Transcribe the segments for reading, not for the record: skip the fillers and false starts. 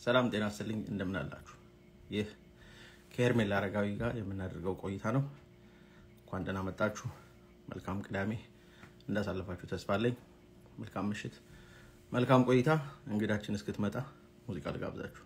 ሰላም ጤና ይስጥልኝ እንደምን አላችሁ ይህ ከሔርሜላ አረጋዊ ጋር የምናደርገው ቆይታ ነው እንኳን ደህና መጣችሁ መልካም ቅዳሜ እንዳሳለፋችሁ ተስፋ አለኝ መልካም ምሽት መልካም ቆይታ እንግዳችን እስክትመጣ ሙዚቃ ልጋብዛችሁ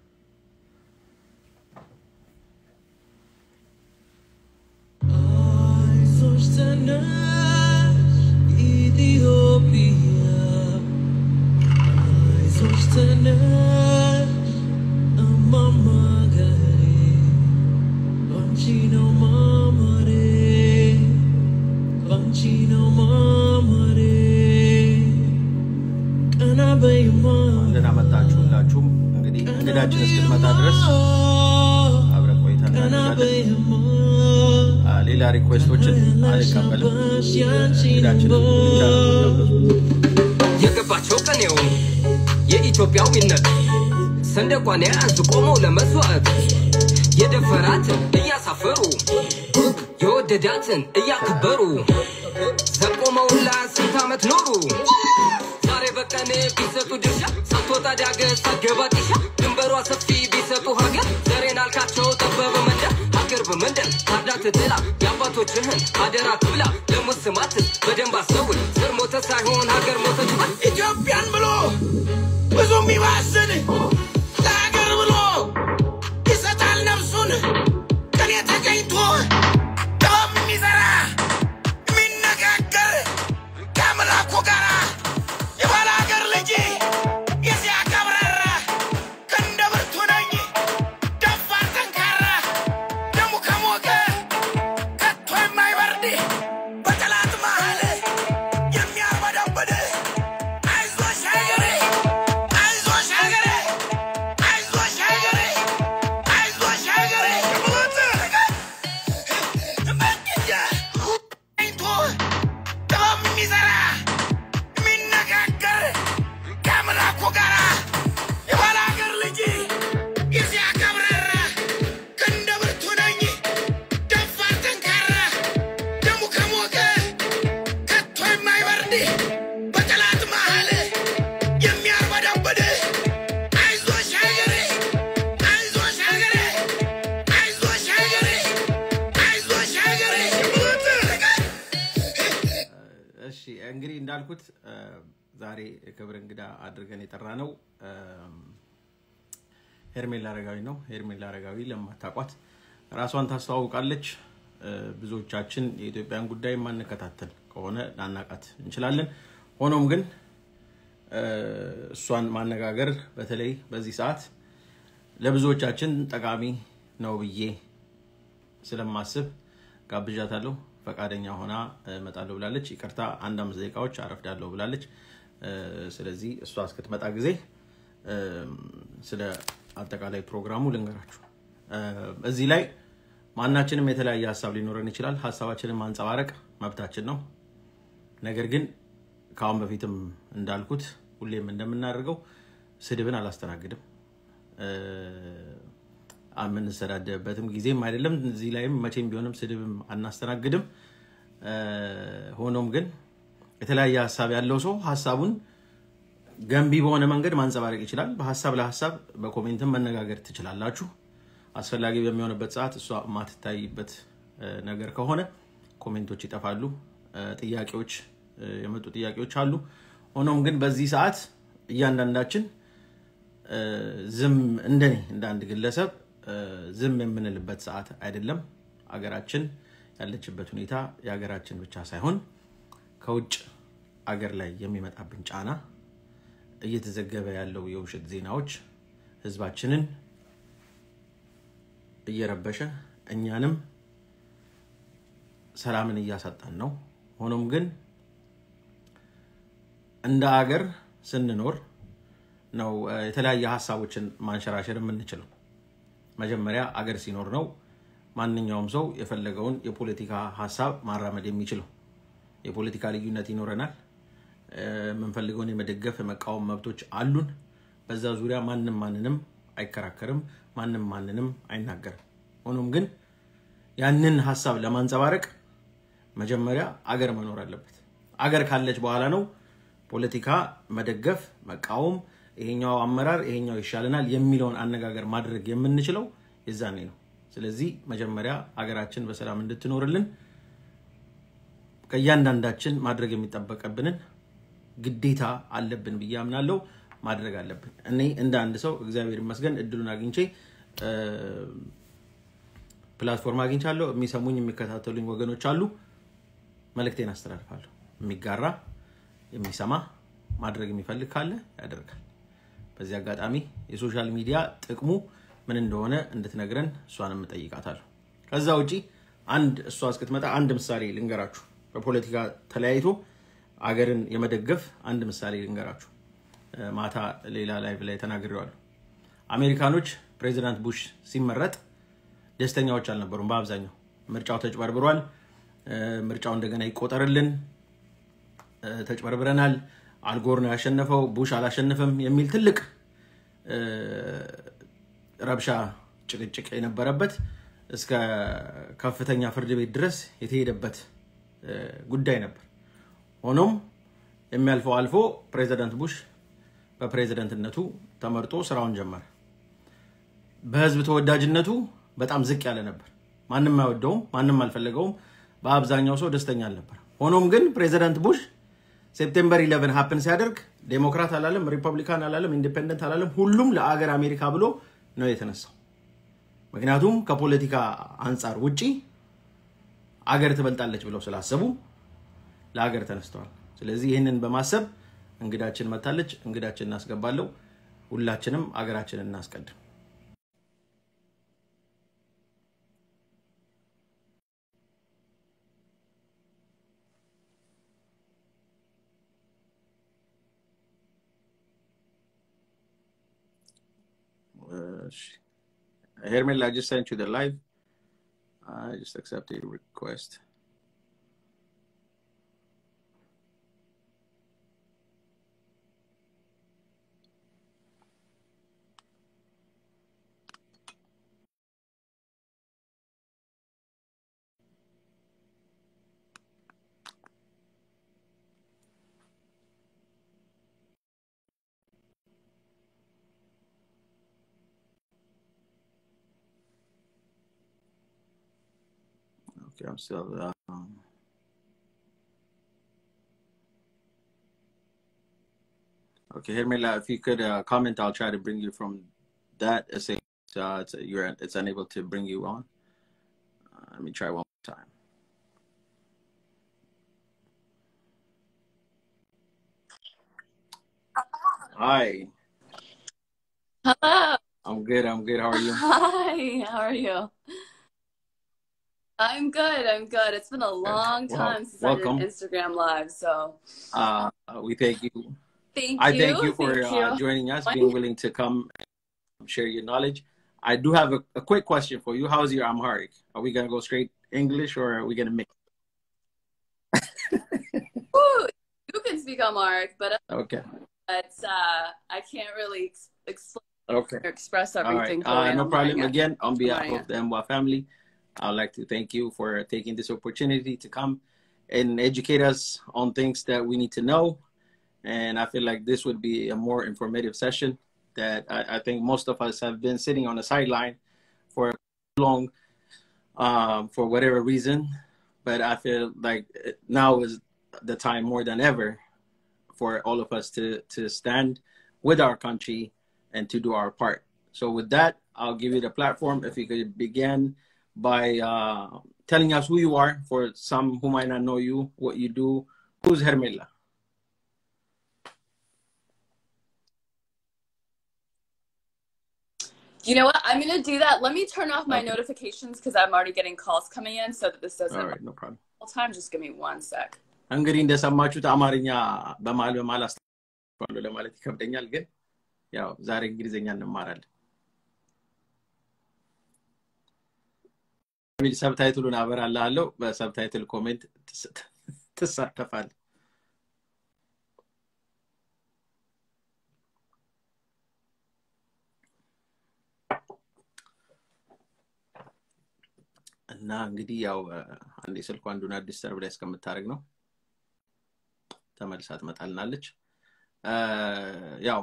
እንደናመጣችሁላችሁም እንግዲህ እንግዳችን እስክትመጣ ድረስ አብረን ቆይታ እናደርጋለን ሌላ ሪኩዌስቶችን አልቀበልም እንግዳችን ብቻ የገባቸው ቀኔው የኢትዮጵያዊነት ሰንደቋን ያዝ ቆመው ለመስዋዕት የደፈራትን እያሳፈሩ የወደዳትን እያከበሩ ዘቆመው ለስንት ዓመት ኖሩ ዛሬ በቀኔ ቢሰጡ ድርሻ ሳትወጣ ዳገት ሳትገባ ጢሻ ድንበሯ ሰፊ ቢሰጡ ሀገር ዘሬን አልካቸው ጠበበ መንደር ሀገር በመንደር ታርዳት ትላ የአባቶችህን አደራ ትብላ ለሙስማት በደንብ አስተውል ዘር ሞተ ሳይሆን ሀገር ሞተች ኢትዮጵያን ብሎ ብዙ የሚባስን ለሀገር ብሎ ይሰጣል ነፍሱን ቀን የተገኝቶ ደም የሚዘራ የሚነጋገር ከአምላኩ ጋራ የባለ ሀገር ልጅ የዚያ ከብረራ ከእንደ ብርቱ ነኝ ደፋር ጠንካራ ደሙ ከሞቀ ከቶ የማይበርድ በጠላት መሃል የሚያርበደብድ አይዞሽ ሀገሬ አይዞሽ ሀገሬ አይዞሽ ሀገሬ አይዞሽ ሀገሬ መንገጃ አይቶ ደም የሚዘራ የሚነጋገር ከአምላኩ ጋራ የባለ ሀገር ልጅ የዚያ ከብረራ ከእንደ ብርቱ ነኝ ደፋር ጠንካራ ደሙ ከሞቀ ከቶ የማይበርድ በጠላት መሃል የሚያርበደብድ አይዞሽ ሀገሬ አይዞሽ ሀገሬ አይዞሽ ሀገሬ አይዞሽ ሀገሬ እሺ እንግዲህ እንዳልኩት ዛሬ ክብር እንግዳ አድርገን የጠራነው ሔርሜላ አረጋዊ ነው ሔርሜላ አረጋዊ ለማታቋት ራሷን ታስተዋውቃለች ብዙዎቻችን የኢትዮጵያን ጉዳይ ማንከታተል ከሆነ ላናቃት እንችላለን ሆኖም ግን እሷን ማነጋገር በተለይ በዚህ ሰዓት ለብዙዎቻችን ጠቃሚ ነው ብዬ ስለማስብ ጋብዣታለሁ ፈቃደኛ ሆና መጣለው ብላለች ይቅርታ አንድ 5 ደቂቃዎች አረፍዳለሁ ብላለች ስለዚህ እሷ እስክትመጣ ጊዜ ስለ አጠቃላይ ፕሮግራሙ ልንገራችሁ እዚህ ላይ ማናችንም የተለያየ ሐሳብ ሊኖረን ይችላል ሐሳባችንን ማንጸባረቅ መብታችን ነው ነገር ግን ካሁን በፊትም እንዳልኩት ሁሌም እንደምናደርገው ስድብን አላስተናግድም አመን ሰዳደበትም ጊዜም አይደለም እዚህ ላይም መቼም ቢሆንም ስድብም አናስተናግድም ሆኖም ግን የተለያየ ሐሳብ ያለው ሰው ሐሳቡን ገንቢ በሆነ መንገድ ማንጸባረቅ ይችላል በሐሳብ ለሐሳብ በኮሜንትም መነጋገር ትችላላችሁ አስፈላጊ በሚሆንበት ሰዓት እሷ ማትታይበት ነገር ከሆነ ኮሜንቶች ይጠፋሉ ጥያቄዎች የመጡ ጥያቄዎች አሉ ሆኖም ግን በዚህ ሰዓት እያንዳንዳችን ዝም እንደኔ እንደ አንድ ግለሰብ ዝም የምንልበት ሰዓት አይደለም አገራችን ያለችበት ሁኔታ ያገራችን ብቻ ሳይሆን ከውጭ አገር ላይ የሚመጣብን ጫና እየተዘገበ ያለው የውሸት ዜናዎች ህዝባችንን እየረበሸ እኛንም ሰላምን እያሳጣን ነው ሆኖም ግን እንደ አገር ስንኖር ነው የተለያየ ሐሳቦችን ማንሸራሸር የምንችለው መጀመሪያ አገር ሲኖር ነው ማንኛውም ሰው የፈለገውን የፖለቲካ ሐሳብ ማራመድ የሚችለው የፖለቲካ ልዩነት ይኖረናል መንፈልገውን የመደገፍ የመቃወም መብቶች አሉን በዛ ዙሪያ ማንንም አይከራከርም ማንንም አይናገርም ሆኖም ግን ያንን ሐሳብ ለማንጸባረቅ መጀመሪያ አገር መኖር አለበት አገር ካለች በኋላ ነው ፖለቲካ መደገፍ መቃወም ይሄኛው አመራር ይሄኛው ይሻለናል የሚለውን አነጋገር ማድረግ የምንችለው የዛኔ ነው ስለዚህ መጀመሪያ አገራችን በሰላም እንድትኖርልን ከያንዳንዳችን ማድረግ የሚጠበቀብንን ግዴታ አለብን ብያምናለሁ ማድረግ አለብን እኔ እንደ አንድ ሰው እግዚአብሔር ይመስገን እድሉን አግኝቼ ፕላትፎርም አግኝቻለሁ የሚሰሙኝ የሚከታተሉኝ ወገኖች አሉ መልእክቴን አስተላልፋለሁ የሚጋራ የሚሰማ ማድረግ የሚፈልግ ካለ ያደርጋል በዚህ አጋጣሚ የሶሻል ሚዲያ ጥቅሙ ምን እንደሆነ እንድትነግረን እሷንም ጠይቃታለሁ ከዛ ውጪ አንድ እሷ እስክትመጣ አንድ ምሳሌ ልንገራችሁ በፖለቲካ ተለያይቶ አገርን የመደገፍ አንድ ምሳሌ ልንገራችሁ ማታ ሌላ ላይቭ ላይ ተናግሬዋለሁ አሜሪካኖች ፕሬዚዳንት ቡሽ ሲመረጥ ደስተኛዎች አልነበሩም በአብዛኛው ምርጫው ተጭበርብሯል ምርጫው እንደገና ይቆጠርልን ተጭበርብረናል አልጎር ነው ያሸነፈው ቡሽ አላሸነፈም የሚል ትልቅ ረብሻ ጭቅጭቅ የነበረበት እስከ ከፍተኛ ፍርድ ቤት ድረስ የተሄደበት ጉዳይ ነበር ሆኖም የሚያልፈው አልፎ ፕሬዚዳንት ቡሽ በፕሬዚዳንትነቱ ተመርጦ ስራውን ጀመረ በህዝብ ተወዳጅነቱ በጣም ዝቅ ያለ ነበር ማንንም አይወደውም ማንንም አልፈለገውም በአብዛኛው ሰው ደስተኛ አልነበር ሆኖም ግን ፕሬዚዳንት ቡሽ ሴፕቴምበር 11 ሃፕን ሲያደርግ ዴሞክራት አላለም ሪፐብሊካን አላለም ኢንዲፔንደንት አላለም ሁሉም ለአገር አሜሪካ ብሎ ነው የተነሳው ምክንያቱም ከፖለቲካ አንፃር ውጪ አገር ትበልጣለች ብለው ስላሰቡ ለአገር ተነስተዋል ስለዚህ ይሄንን በማሰብ እንግዳችን መታለች እንግዳችን እናስገባለው ሁላችንም አገራችንን እናስቀድም ሔርሜላ I just sent you the live I just accepted your request Okay, I'm still okay, Hermela, if you could comment, I'll try to bring you from that. It's unable to bring you on. Let me try one more time. Hi. Hello. I'm good. How are you? Hi, how are you? I'm good. It's been a long time since welcome. I did Instagram Live, so we thank you. I thank you for joining us, being willing to come and share your knowledge. I do have a quick question for you. How's your Amharic? Are we gonna go straight English or are we gonna mix? Ooh, you can speak Amharic, but Okay. I can't really Okay. express everything. All right. No problem. Amharic. Again, on behalf of the MWA family, I'd like to thank you for taking this opportunity to come and educate us on things that we need to know. And I feel like this would be a more informative session that I think most of us have been sitting on the sideline for long, for whatever reason. But I feel like now is the time more than ever for all of us to stand with our country and to do our part. So with that, I'll give you the platform. If you could begin by telling us who you are, for some who might not know you, what you do. Who's ሔርሜላ? You know what? I'm gonna do that. Let me turn off my notifications because I'm already getting calls coming in, so that this doesn't. All right, no problem. All time. Just give me 1 sec. እንግዲህ እንደሰማችሁት አማርኛ በመሃል አስተዋውቃለሁ ለማለት ይከብደኛል ግን ያው ዛሬ እንግሊዘኛ እንማራለን ሚል ሰብታይትሉን አበራላለሁ በሰብታይትል ኮሜንት ተሳተፋል እና እንግዲህ ያው አንዴ ስልኳን ዱና ዲስተርብ ላይ እስከምታረግ ነው ተመልሳ ትመጣልናለች ያው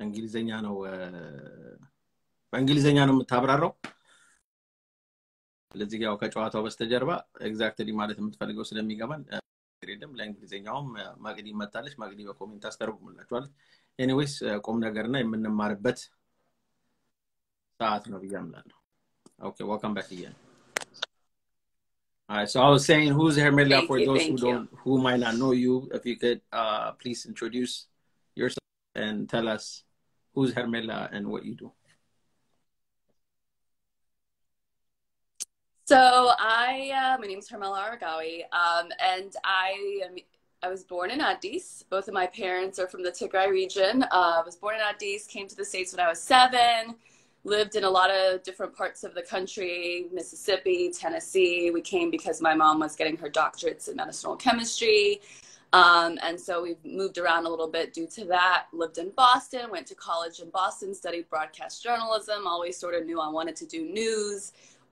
እንግሊዘኛ ነው በእንግሊዘኛ ነው የምታብራራው ስለዚህ ያው ከጨዋታው በስተጀርባ ኤግዛክትሊ ማለት የምትፈልገው ስለሚገባን ግሬድም ለእንግሊዘኛውም ማግዲ መጣለች ማግዲ በኮሜንት አስተርጉምላችኋለች ኤኒዌይስ ቆም ነገርና የምንማርበት ሰዓት ነው ብያምናለሁ okay welcome back again all right so I was saying who's Hermela for those who might not know you if you could please introduce yourself and tell us who's Hermela and what you do. So my name isሔርሜላ Aragawi, and I was born in Addis. Both of my parents are from the Tigray region. I was born in Addis, came to the States when I was 7, lived in a lot of different parts of the country, Mississippi, Tennessee. We came because my mom was getting her doctorates in medicinal chemistry. And so we've moved around a little bit due to that. Lived in Boston, went to college in Boston, studied broadcast journalism, always sort of knew I wanted to do news.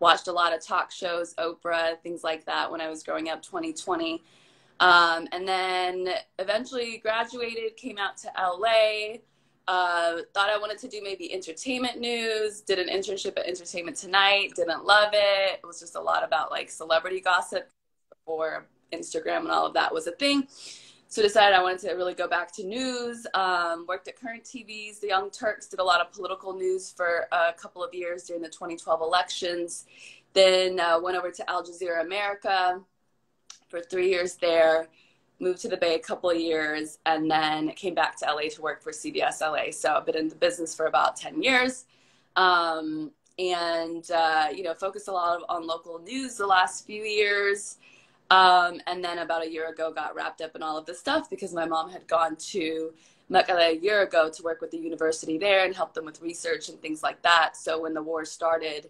Watched a lot of talk shows, Oprah, things like that when I was growing up, 2020. And then eventually graduated, came out to LA, thought I wanted to do maybe entertainment news, did an internship at Entertainment Tonight, didn't love it. It was just a lot about like celebrity gossip before Instagram and all of that was a thing. So decided I wanted to really go back to news, worked at Current TV's The Young Turks, did a lot of political news for a couple of years during the 2012 elections. Then went over to Al Jazeera America for 3 years there, moved to the Bay a couple of years, and then came back to LA to work for CBS LA. So I've been in the business for about 10 years. You know, focused a lot on local news the last few years. And then about a year ago got wrapped up in all of this stuff because my mom had gone to Mekelle a year ago to work with the university there and help them with research and things like that. So when the war started,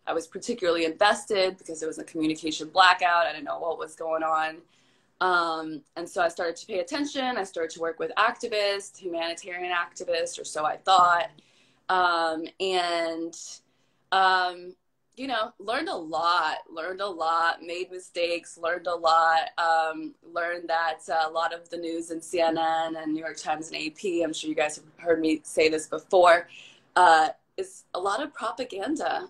I was particularly invested because there was a communication blackout. I didn't know what was going on. And so I started to pay attention. I started to work with activists, humanitarian activists, or so I thought. You know, learned a lot, made mistakes, learned a lot, learned that a lot of the news in CNN and New York Times and AP, I'm sure you guys have heard me say this before, is a lot of propaganda,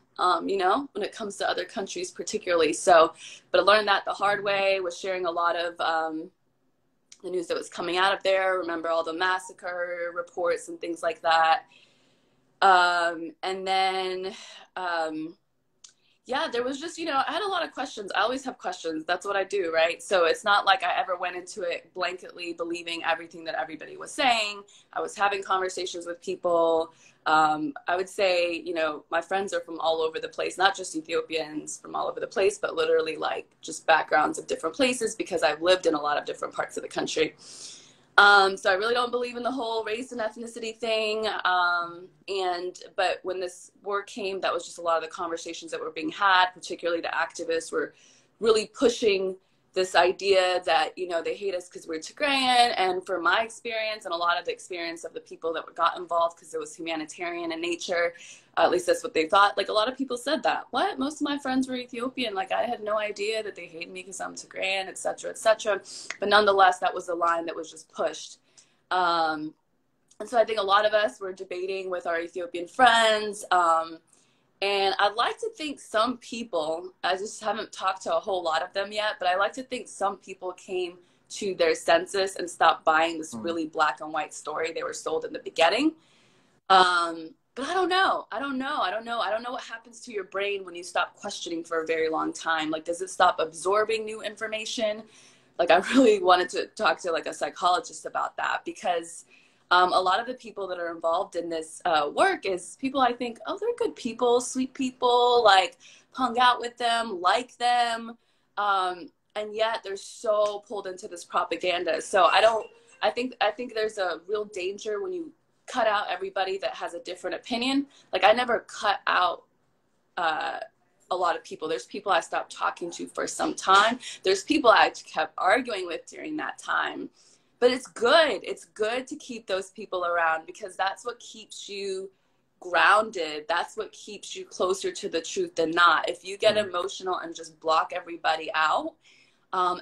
you know, when it comes to other countries particularly. So, but I learned that the hard way, was sharing a lot of the news that was coming out of there, remember all the massacre reports and things like that. And then, yeah, there was just, you know, I had a lot of questions. I always have questions. That's what I do, right? So it's not like I ever went into it blanketly believing everything that everybody was saying. I was having conversations with people. I would say, you know, my friends are from all over the place, not just Ethiopians from all over the place, but literally like just backgrounds of different places because I've lived in a lot of different parts of the country. So I really don't believe in the whole race and ethnicity thing. But when this war came, that was just a lot of the conversations that were being had, particularly the activists were really pushing this idea that, you know, they hate us because we're Tigrayan. And from my experience and a lot of the experience of the people that got involved because it was humanitarian in nature, at least that's what they thought. Like a lot of people said that. What? Most of my friends were Ethiopian. Like I had no idea that they hated me because I'm Tigrayan, et cetera, et cetera. But nonetheless, that was the line that was just pushed. And so I think a lot of us were debating with our Ethiopian friends. And I'd like to think some people, I just haven't talked to a whole lot of them yet, but I like to think some people came to their senses and stopped buying this really black and white story they were sold in the beginning. But I don't know. I don't know what happens to your brain when you stop questioning for a very long time. Like, does it stop absorbing new information? Like, I really wanted to talk to like a psychologist about that because a lot of the people that are involved in this work is people I think, oh, they're good people, sweet people, like hung out with them, like them. And yet they're so pulled into this propaganda. So I think there's a real danger when you cut out everybody that has a different opinion. Like I never cut out a lot of people. There's people I stopped talking to for some time. There's people I kept arguing with during that time. But it's good. It's good to keep those people around because that's what keeps you grounded. That's what keeps you closer to the truth than not. If you get emotional and just block everybody out, and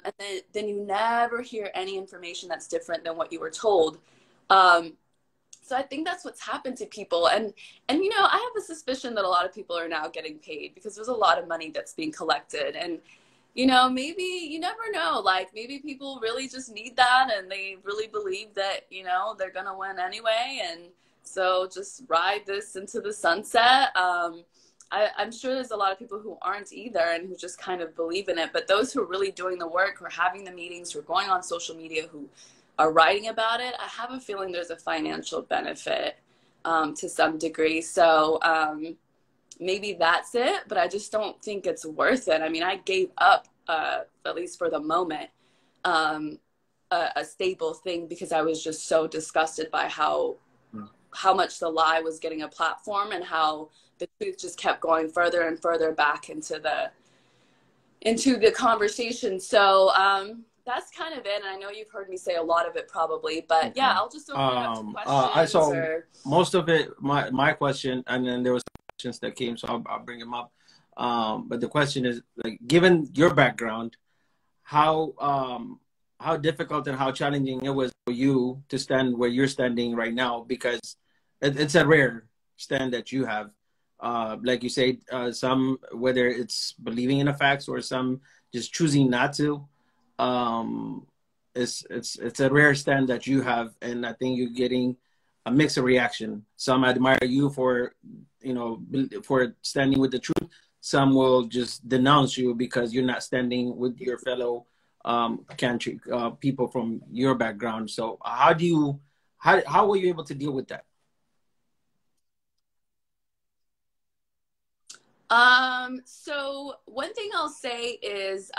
then you never hear any information that's different than what you were told. So I think that's what's happened to people. And you know, I have a suspicion that a lot of people are now getting paid because there's a lot of money that's being collected. And, you know, maybe, you never know, like maybe people really just need that and they really believe that, you know, they're going to win anyway. And so just ride this into the sunset. I'm sure there's a lot of people who aren't either and who just kind of believe in it. But those who are really doing the work, who are having the meetings, who are going on social media, who are writing about it, I have a feeling there's a financial benefit to some degree. So maybe that's it, but I just don't think it's worth it. I mean, I gave up, at least for the moment, a stable thing because I was just so disgusted by how much the lie was getting a platform and how the truth just kept going further and further back into the conversation. So that's kind of it. And I know you've heard me say a lot of it probably, but yeah, I'll just open it up to questions. I saw most of it, my question, and then there was questions that came, so I'll bring them up. But the question is, like, given your background, how difficult and how challenging it was for you to stand where you're standing right now, because it's a rare stand that you have. Like you say, some, whether it's believing in the facts or some just choosing not to, it's a rare stand that you have, and I think you're getting a mix of reaction. Some admire you for, you know, for standing with the truth. Some will just denounce you because you're not standing with your fellow country people from your background. So how were you able to deal with that? So one thing I'll say is,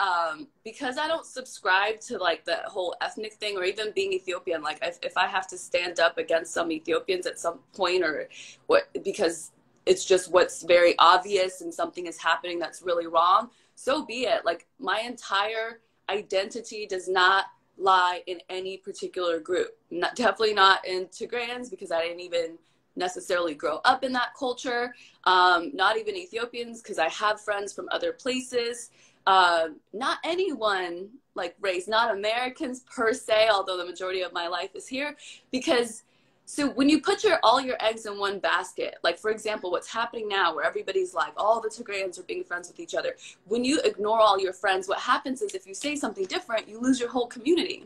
because I don't subscribe to like the whole ethnic thing or even being Ethiopian, like if I have to stand up against some Ethiopians at some point or what, because it's just what's very obvious and something is happening that's really wrong, so be it. Like my entire identity does not lie in any particular group. Definitely not in Tigrayans, because I didn't even necessarily grow up in that culture. Not even Ethiopians, because I have friends from other places. Not anyone like race, not Americans per se, although the majority of my life is here. Because so when you put all your eggs in one basket, like for example, what's happening now where everybody's like, all the Tigrayans are being friends with each other. When you ignore all your friends, what happens is if you say something different, you lose your whole community.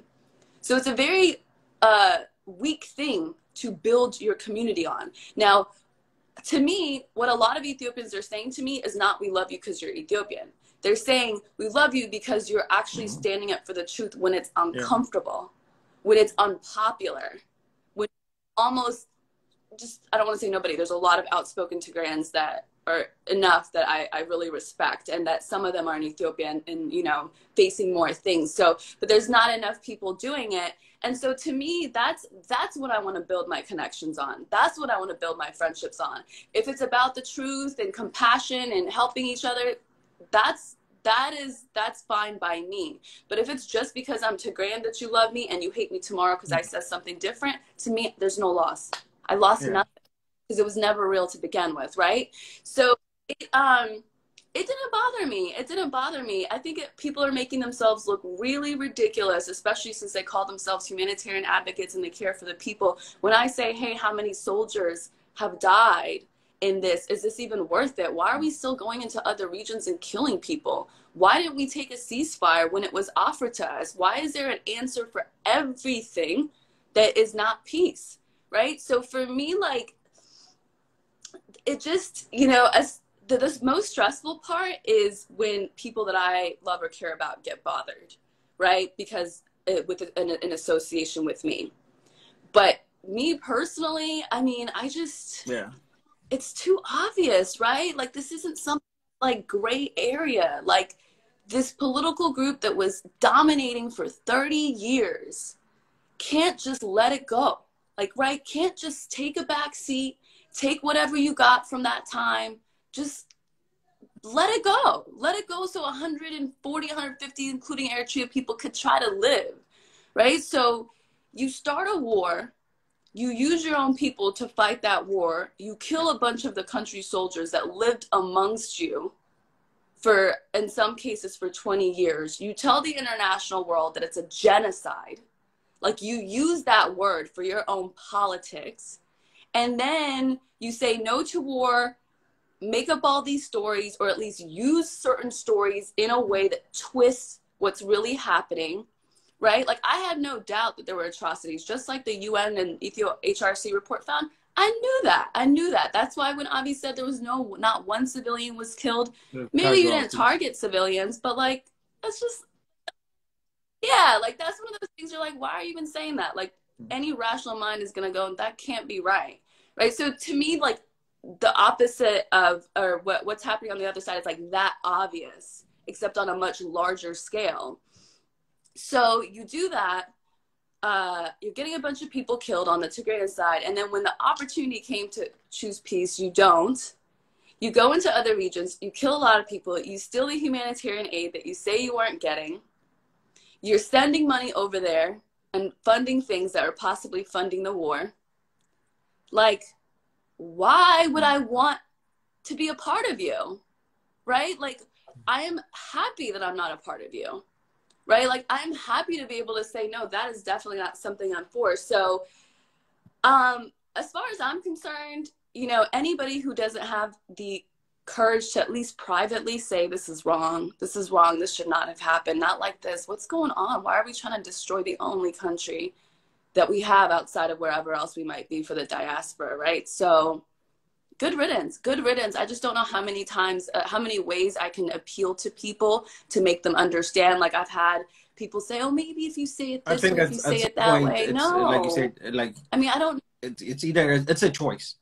So it's a very weak thing to build your community on. Now, to me, what a lot of Ethiopians are saying to me is not, we love you because you're Ethiopian. They're saying, we love you because you're actually standing up for the truth when it's uncomfortable, when it's unpopular, when almost just, I don't want to say nobody, there's a lot of outspoken Tigrayans that are enough that I really respect, and that some of them are in Ethiopia and, you know, facing more things. So, but there's not enough people doing it. And so to me, that's what I want to build my connections on. That's what I want to build my friendships on. If it's about the truth and compassion and helping each other, that's fine by me. But if it's just because I'm Tigrayan that you love me and you hate me tomorrow because I said something different, to me, there's no loss. I lost nothing because it was never real to begin with, right? So it didn't bother me. It didn't bother me. I think people are making themselves look really ridiculous, especially since they call themselves humanitarian advocates and they care for the people. When I say, hey, how many soldiers have died in this? Is this even worth it? Why are we still going into other regions and killing people? Why didn't we take a ceasefire when it was offered to us? Why is there an answer for everything that is not peace, right? So for me, like, it just, you know, the most stressful part is when people that I love or care about get bothered, right? Because with an association with me. But me personally, I mean, I just, it's too obvious, right? Like, this isn't some like gray area. Like, this political group that was dominating for 30 years can't just let it go. Like, right? Can't just take a back seat, take whatever you got from that time, just let it go. Let it go so 140, 150, including Eritrea people could try to live, right? So you start a war, you use your own people to fight that war, you kill a bunch of the country's soldiers that lived amongst you for, in some cases, for 20 years. You tell the international world that it's a genocide. Like, you use that word for your own politics. And then you say no to war, make up all these stories, or at least use certain stories in a way that twists what's really happening, right? Like, I had no doubt that there were atrocities, just like the UN and HRC report found. I knew that. I knew that. That's why when Avi said there was not one civilian was killed, maybe you didn't target civilians, but like, that's just, yeah, like, that's one of those things you're like, why are you even saying that? Like, any rational mind is going to go, that can't be right. Right. So to me, like, the opposite of, or what's happening on the other side is like that obvious, except on a much larger scale. So you do that. You're getting a bunch of people killed on the Tigrayan side. And then when the opportunity came to choose peace, you don't. You go into other regions, you kill a lot of people, you steal the humanitarian aid that you say you weren't getting. You're sending money over there and funding things that are possibly funding the war. Like, why would I want to be a part of you? Right? Like, I am happy that I'm not a part of you. Right? Like, I'm happy to be able to say, no, that is definitely not something I'm for. So, as far as I'm concerned, you know, anybody who doesn't have the courage to at least privately say, this is wrong, this should not have happened, not like this, what's going on? Why are we trying to destroy the only country that we have outside of wherever else we might be for the diaspora, right? So, good riddance, good riddance. I just don't know how many times, how many ways I can appeal to people to make them understand. Like, I've had people say, oh, maybe if you say it this way, if you say it that way. No. Like you said, like, I mean, I don't. It's either, it's a choice.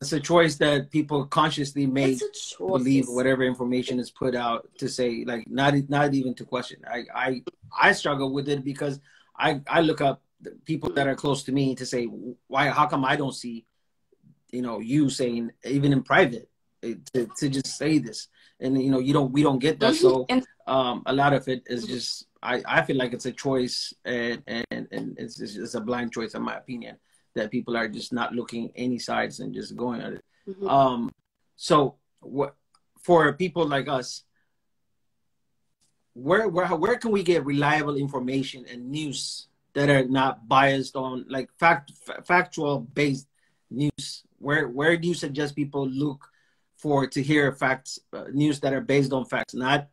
It's a choice that people consciously make, believe whatever information is put out to say, like, not even to question. I struggle with it because I look up the people that are close to me to say, how come I don't see, you know, you saying, even in private, to just say this, and you know, we don't get that. So a lot of it is just, I feel like it's a choice, and it's a blind choice, in my opinion, that people are just not looking any sides and just going at it. So what, for people like us, where can we get reliable information and news that are not biased on, like, factual based news? Where do you suggest people look for to hear facts, news that are based on facts, not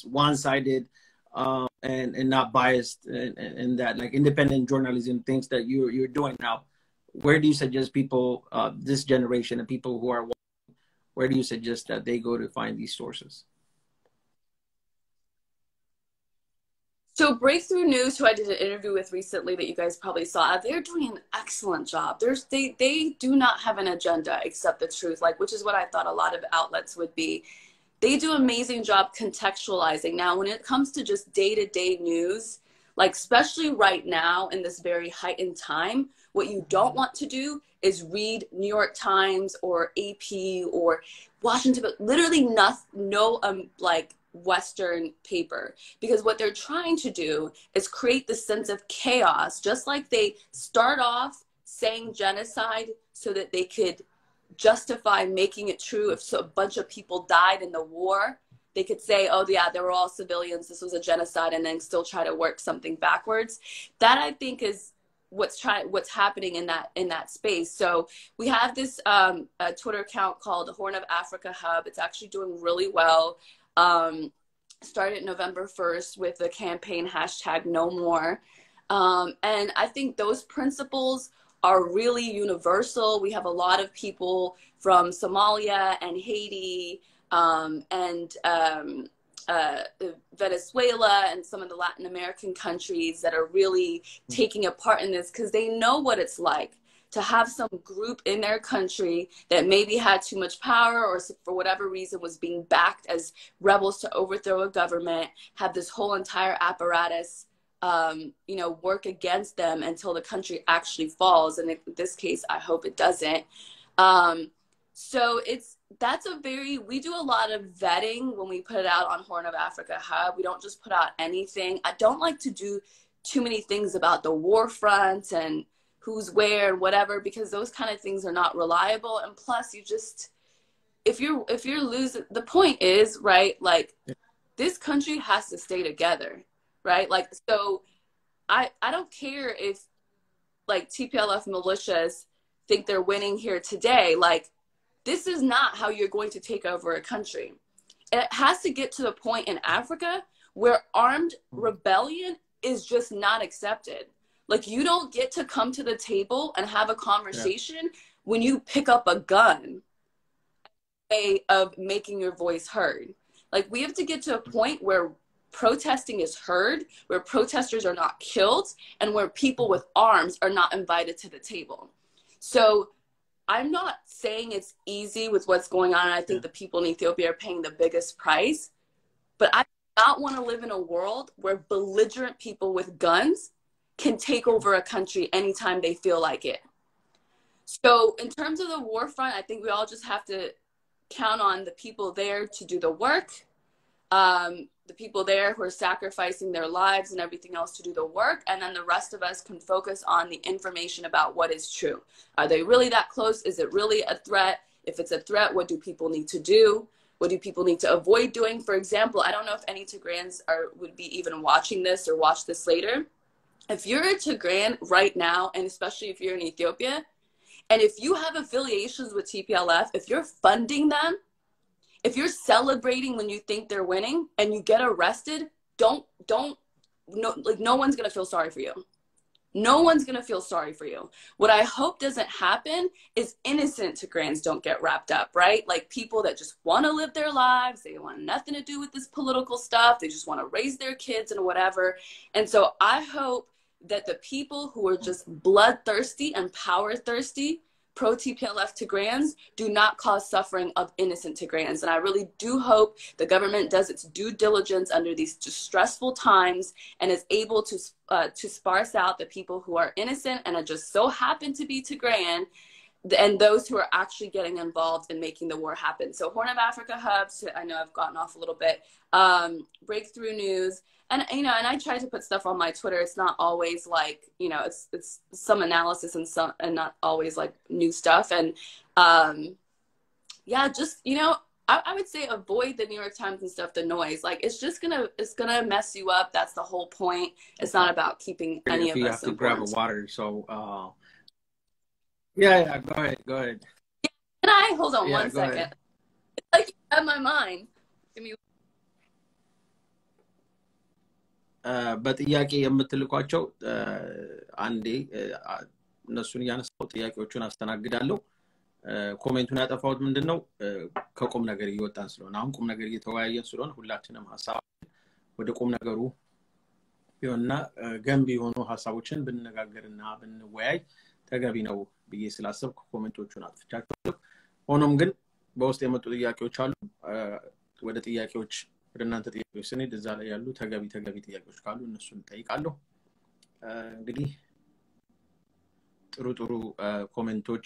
one-sided, and not biased, and that, like, independent journalism, things that you're doing now? Where do you suggest people, this generation and people who are, where do you suggest that they go to find these sources? So Breakthrough News, who I did an interview with recently that you guys probably saw, they're doing an excellent job. They do not have an agenda except the truth, like, which is what I thought a lot of outlets would be. They do an amazing job contextualizing. Now, when it comes to just day-to-day news, like, especially right now in this very heightened time, what you don't want to do is read New York Times or AP or Washington, but literally no like, Western paper, because what they're trying to do is create this sense of chaos, just like they start off saying genocide so that they could justify making it true. If a bunch of people died in the war, they could say, oh yeah, they were all civilians, this was a genocide, and then still try to work something backwards. That, I think, is what's happening in that space. So we have this a Twitter account called the Horn of Africa Hub. It's actually doing really well. Started November 1st with the campaign #NoMore. And I think those principles are really universal. We have a lot of people from Somalia and Haiti, and Venezuela and some of the Latin American countries that are really taking a part in this, because they know what it's like to have some group in their country that maybe had too much power, or for whatever reason was being backed as rebels to overthrow a government, have this whole entire apparatus, you know, work against them until the country actually falls. And in this case, I hope it doesn't. So we do a lot of vetting when we put it out on Horn of Africa Hub. We don't just put out anything. I don't like to do too many things about the war front and who's where and whatever, because those kind of things are not reliable. And plus, you just, if you're losing, the point is, right, like, this country has to stay together, right? Like, so I don't care if, like, TPLF militias think they're winning here today. Like, this is not how you're going to take over a country. It has to get to the point in Africa where armed rebellion is just not accepted. Like, you don't get to come to the table and have a conversation when you pick up a gun way of making your voice heard. Like, we have to get to a point where protesting is heard, where protesters are not killed, and where people with arms are not invited to the table. So I'm not saying it's easy with what's going on. I think the people in Ethiopia are paying the biggest price, but I do not want to live in a world where belligerent people with guns can take over a country anytime they feel like it. So in terms of the war front, I think we all just have to count on the people there to do the work, the people there who are sacrificing their lives and everything else to do the work, and then the rest of us can focus on the information about what is true. Are they really that close? Is it really a threat? If it's a threat, what do people need to do? What do people need to avoid doing? For example, I don't know if any Tigrayans would be even watching this or watch this later. If you're a Tigrayan right now, and especially if you're in Ethiopia, and if you have affiliations with TPLF, if you're funding them, if you're celebrating when you think they're winning and you get arrested, no one's going to feel sorry for you. No one's going to feel sorry for you. What I hope doesn't happen is innocent Tigrayans don't get wrapped up, right? Like, people that just want to live their lives. They want nothing to do with this political stuff. They just want to raise their kids and whatever. And so I hope that the people who are just bloodthirsty and power thirsty, pro-TPLF Tigrayans, do not cause suffering of innocent Tigrayans. And I really do hope the government does its due diligence under these stressful times and is able to sparse out the people who are innocent and are just so happen to be Tigrayan, and those who are actually getting involved in making the war happen. So Horn of Africa hubs, I know I've gotten off a little bit, breakthrough news. And, and I try to put stuff on my Twitter. It's not always like, it's some analysis and not always like new stuff. And yeah, just, I would say avoid the New York Times and stuff, the noise. Like, it's gonna mess you up. That's the whole point. It's not about keeping any of us informed. You have to grab a water. So, yeah, go ahead. Can I hold on one second? Ahead. It's like you have my mind. Give me. በጥያቄ የምትልኳቸው አንዴ እነሱን እያነሳው ጥያቄዎቹን አስተናግዳለሁ። ኮሜንቱን ያጠፋሁት ምንድነው ከቁም ነገር እየወጣን ስለሆነ አሁን ቁም ነገር እየተወያየን ስለሆነ ሁላችንም ሐሳብ ወደ ቁም ነገሩ ይሆንና ገንቢ የሆኑ ሐሳቦችን ብንነጋገርና ብንወያይ ተገቢ ነው ብዬ ስላሰብኩ ኮሜንቶቹን አጥፍቻለሁ። ሆኖም ግን በውስጥ የመጡ ጥያቄዎች አሉ። ወደ ጥያቄዎች ወደ እናንተ ጥያቄዎች ስንሄድ እዛ ላይ ያሉ ተገቢ ጥያቄዎች ካሉ እነሱን ጠይቃለሁ። እንግዲህ ጥሩ ኮሜንቶች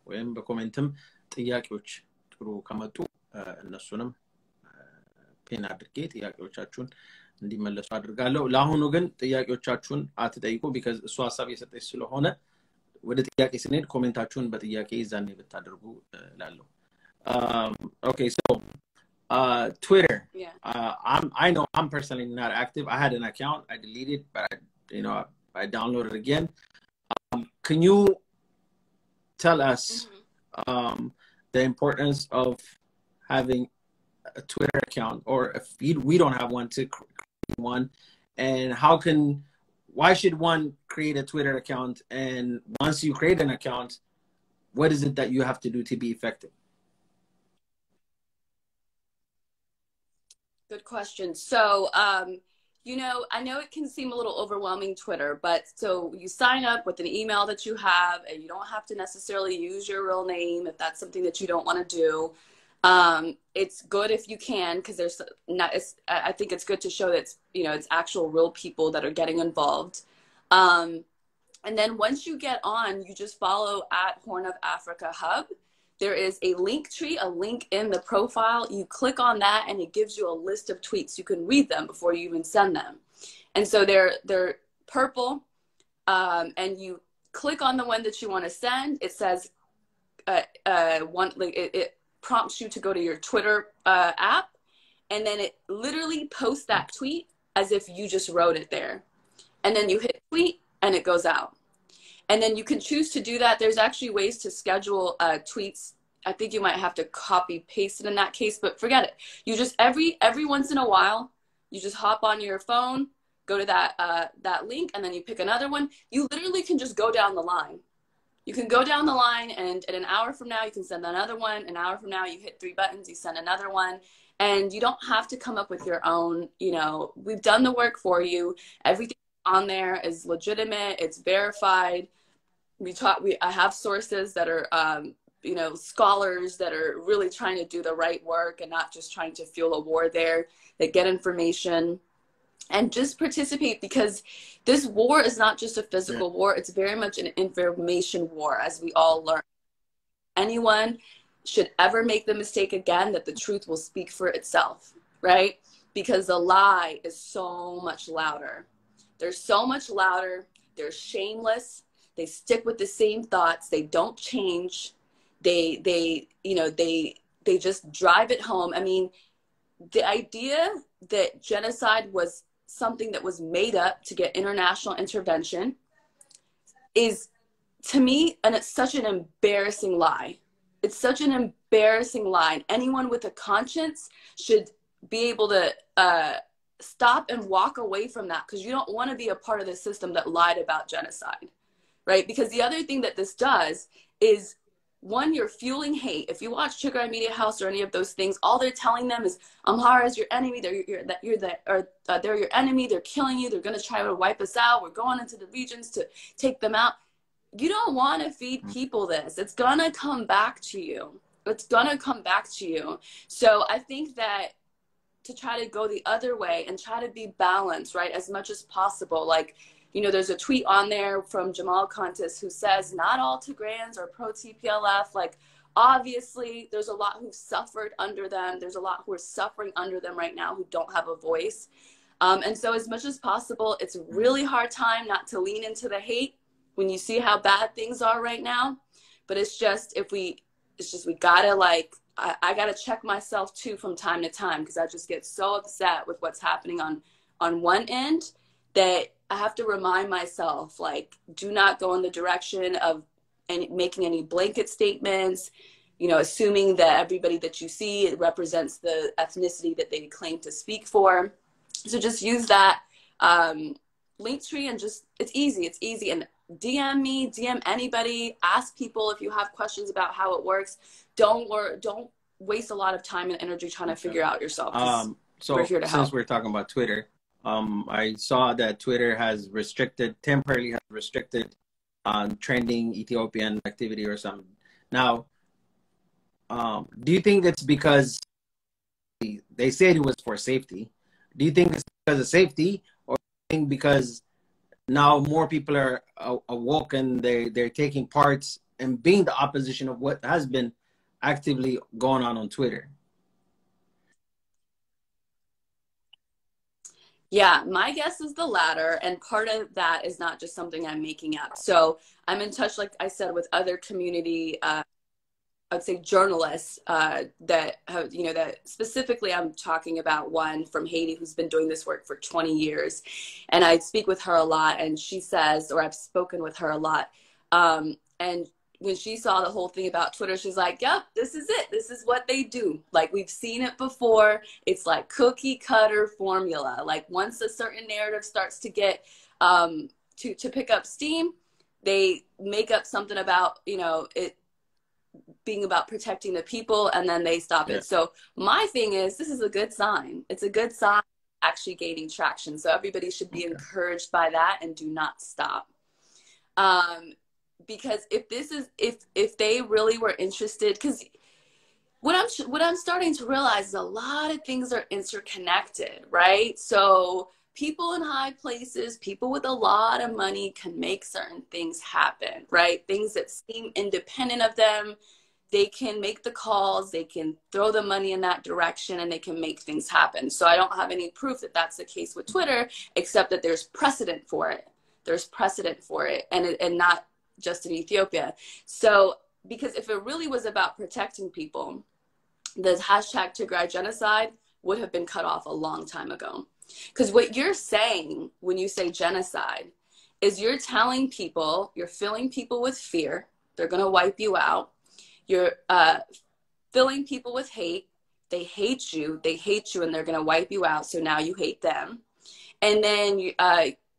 ወይም በኮሜንትም ጥያቄዎች ጥሩ ከመጡ እነሱንም ፒን አድርጌ ጥያቄዎቻችሁን እንዲመለሱ አድርጋለሁ። ለአሁኑ ግን ጥያቄዎቻችሁን አትጠይቁ because እሱ ሐሳብ እየሰጠች ስለሆነ ወደ ጥያቄ ስንሄድ ኮሜንታችሁን በጥያቄ ይዛኔ ብታደርጉ እላለሁ። Okay, so Twitter. Yeah. I know I'm personally not active. I had an account, I deleted, but I downloaded it again. Can you tell us the importance of having a Twitter account, or if we don't have one, to create one, and why should one create a Twitter account, and once you create an account, what is it that you have to do to be effective? Good question. So, I know it can seem a little overwhelming, Twitter, but so you sign up with an email that you have, and you don't have to necessarily use your real name if that's something that you don't want to do. It's good if you can, because I think it's good to show that it's actual real people that are getting involved. And then once you get on, you just follow at Horn of Africa Hub. There is a link tree, a link in the profile. You click on that and it gives you a list of tweets. You can read them before you even send them. And so they're purple. And you click on the one that you want to send. It says, it prompts you to go to your Twitter app. And then it literally posts that tweet as if you just wrote it there. And then you hit tweet and it goes out. And then you can choose to do that. There's actually ways to schedule tweets. I think you might have to copy paste it in that case, but forget it. You just every once in a while, you just hop on your phone, go to that link, and then you pick another one. You literally can just go down the line. You can go down the line, and an hour from now, you can send another one. An hour from now, you hit 3 buttons, you send another one. And you don't have to come up with your own, you know, we've done the work for you. Everything on there is legitimate. It's verified. I have sources that are, you know, scholars that are really trying to do the right work and not just trying to fuel a war there, that get information. And just participate, because this war is not just a physical war. It's very much an information war, as we all learn. Anyone should ever make the mistake again, that the truth will speak for itself, right? Because the lie is so much louder. They're so much louder. They're shameless. They stick with the same thoughts. They don't change. They just drive it home. I mean, the idea that genocide was something that was made up to get international intervention is, to me, and it's such an embarrassing lie. It's such an embarrassing lie. Anyone with a conscience should be able to stop and walk away from that, because you don't want to be a part of the system that lied about genocide, right? Because the other thing that this does is, one, you're fueling hate. If you watch Tigray Media House or any of those things, all they're telling them is Amhara is your enemy. They're your enemy. They're killing you. They're going to try to wipe us out. We're going into the regions to take them out. You don't want to feed people this. It's going to come back to you. It's going to come back to you. So I think that to try to go the other way and try to be balanced, right, as much as possible. Like, you know, there's a tweet on there from Jamal Contis who says, not all Tigrayans are pro-TPLF. Like, obviously, there's a lot who suffered under them. There's a lot who are suffering under them right now who don't have a voice. And so as much as possible, it's a really hard time not to lean into the hate when you see how bad things are right now. But it's just, we gotta, like, I gotta check myself too from time to time, because I just get so upset with what's happening on one end, that I have to remind myself, like, do not go in the direction of making any blanket statements, you know, assuming that everybody that you see represents the ethnicity that they claim to speak for. So just use that link tree, and just, it's easy. And DM me, DM anybody, ask people if you have questions about how it works. Don't waste a lot of time and energy trying to figure out yourself. So we're here to help. Since we're talking about Twitter, I saw that Twitter has temporarily restricted trending Ethiopian activity or something. Now, do you think it's because they said it was for safety? Do you think it's because of safety, or do you think because now more people are awoke and they're taking parts and being the opposition of what has been actively going on Twitter? Yeah, my guess is the latter, and part of that is not just something I'm making up. So I'm in touch, like I said, with other community, I'd say journalists that have, you know, that specifically I'm talking about one from Haiti who's been doing this work for 20 years. And I speak with her a lot, and she says, or I've spoken with her a lot, and when she saw the whole thing about Twitter, she's like, yep, this is it. This is what they do. Like, we've seen it before. It's like cookie cutter formula. Like, once a certain narrative starts to get, to pick up steam, they make up something about, you know, it being about protecting the people, and then they stop it. So my thing is, this is a good sign. It's a good sign actually gaining traction. So everybody should be encouraged by that and do not stop. Because if they really were interested, because what I'm starting to realize is a lot of things are interconnected, right? So people in high places, people with a lot of money can make certain things happen, right? Things that seem independent of them, they can make the calls, they can throw the money in that direction, and they can make things happen. So I don't have any proof that that's the case with Twitter, except that there's precedent for it. There's precedent for it, and not just in Ethiopia. So, because if it really was about protecting people, the hashtag Tigray genocide would have been cut off a long time ago. Because what you're saying when you say genocide is you're telling people, you're filling people with fear. They're going to wipe you out. You're filling people with hate. They hate you, and they're going to wipe you out. So now you hate them. And then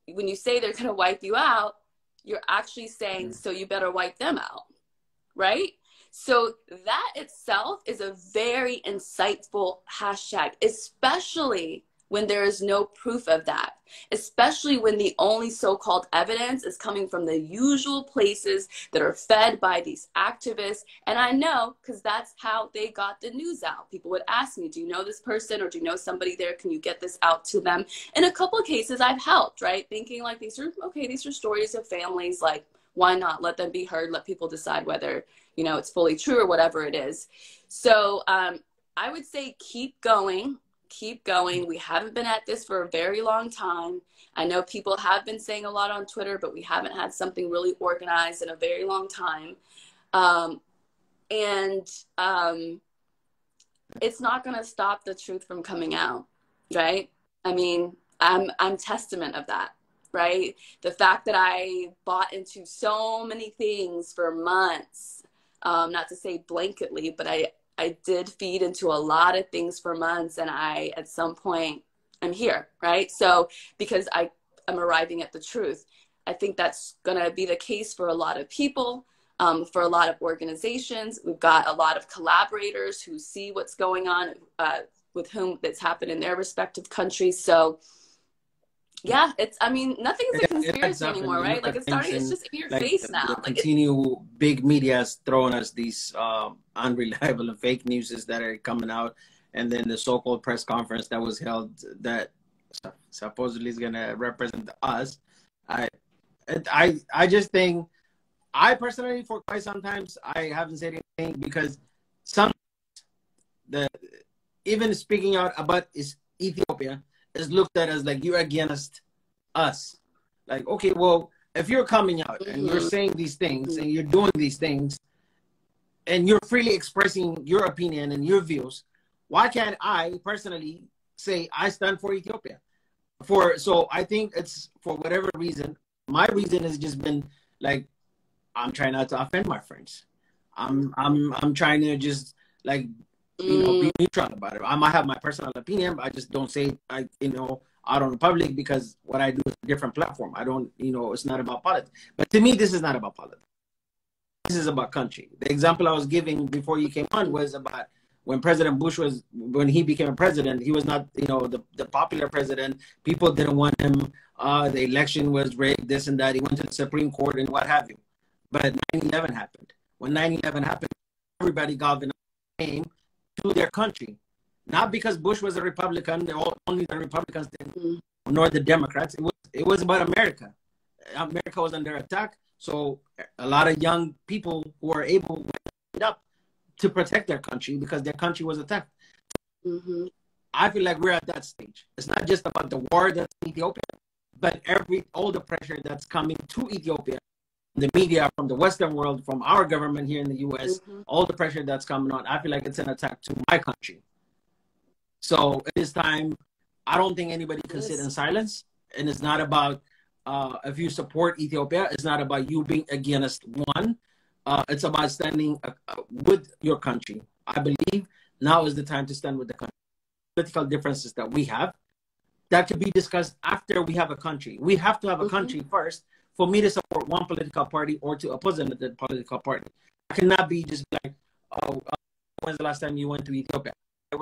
when you say they're going to wipe you out, you're actually saying, so you better wipe them out, right? So that itself is a very insightful hashtag, especially when there is no proof of that, especially when the only so-called evidence is coming from the usual places that are fed by these activists. And I know, because that's how they got the news out. People would ask me, do you know this person, or do you know somebody there? Can you get this out to them? In a couple of cases, I've helped, right? Thinking like, these are stories of families, like, why not let them be heard? Let people decide whether, you know, it's fully true or whatever it is. So I would say keep going. Keep going. We haven't been at this for a very long time. I know people have been saying a lot on Twitter, but we haven't had something really organized in a very long time. It's not going to stop the truth from coming out, right? I mean, I'm testament of that, right? The fact that I bought into so many things for months, not to say blanketly, but I did feed into a lot of things for months, and at some point, I'm here, right? So, because I'm arriving at the truth. I think that's going to be the case for a lot of people, for a lot of organizations. We've got a lot of collaborators who see what's going on, with whom that's happened in their respective countries. So, yeah, nothing's a conspiracy anymore, right? Like, it's just in your face now. Continue big media's throwing us these unreliable and fake news that are coming out, and then the so-called press conference that was held that supposedly is going to represent us. I just think, I personally, for quite sometimes, I haven't said anything, because even speaking out about Ethiopia is looked at as like, you're against us. Like, okay, well, if you're coming out and you're saying these things and you're doing these things and you're freely expressing your opinion and your views, why can't I personally say I stand for Ethiopia? So I think it's, for whatever reason, my reason has just been like, I'm trying not to offend my friends. I'm trying to just, like, be neutral about it. I might have my personal opinion, but I just don't say it, out on the public, because what I do is a different platform. I don't, it's not about politics. But to me, this is not about politics. This is about country. The example I was giving before you came on was about when President Bush when he became a president, he was not, the popular president. People didn't want him. The election was rigged, this and that. He went to the Supreme Court and what have you. But 9/11 happened. When 9/11 happened, everybody galvanized came to their country. Not because Bush was a Republican, only the Republicans didn't, nor the Democrats. It was about America. America was under attack, so a lot of young people who were able went up to protect their country because their country was attacked. I feel like we're at that stage. It's not just about the war that's in Ethiopia, but all the pressure that's coming to Ethiopia, the media, from the Western world, from our government here in the U.S., all the pressure that's coming on. I feel like it's an attack to my country. So it is time. I don't think anybody can sit in silence. And it's not about if you support Ethiopia, it's not about you being against one. It's about standing with your country. I believe now is the time to stand with the country. Political differences that we have, that could be discussed after we have a country. We have to have a country first for me to support one political party or to oppose another political party. I cannot be just like, when's the last time you went to Ethiopia? I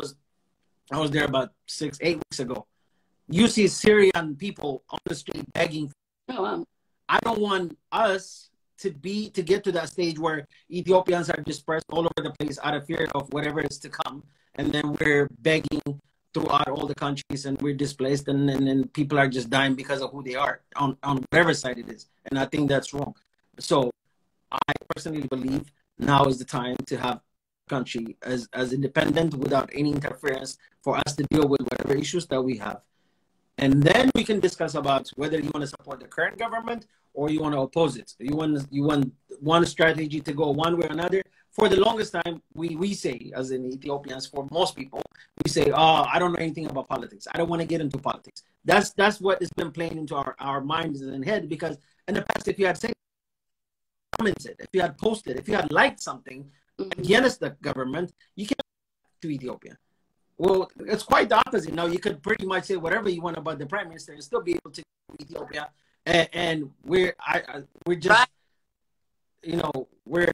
was there about 6-8 weeks ago. You see Syrian people on the street begging. Oh, wow. I don't want us to get to that stage where Ethiopians are dispersed all over the place out of fear of whatever is to come. And then we're begging throughout all the countries and we're displaced and then people are just dying because of who they are on whatever side it is. And I think that's wrong. So I personally believe now is the time to have country as independent without any interference for us to deal with whatever issues that we have. And then we can discuss about whether you want to support the current government or you want to oppose it. You want one strategy to go one way or another. For the longest time, we say, as in Ethiopians, for most people, we say, oh, I don't know anything about politics. I don't want to get into politics. That's what has been playing into our minds and head, because in the past, if you had said, commented, if you had posted, if you had liked something against the government, you can't to Ethiopia. Well, it's quite the opposite. Now you could pretty much say whatever you want about the prime minister and still be able to go to Ethiopia. And we're just, Right. you know, we're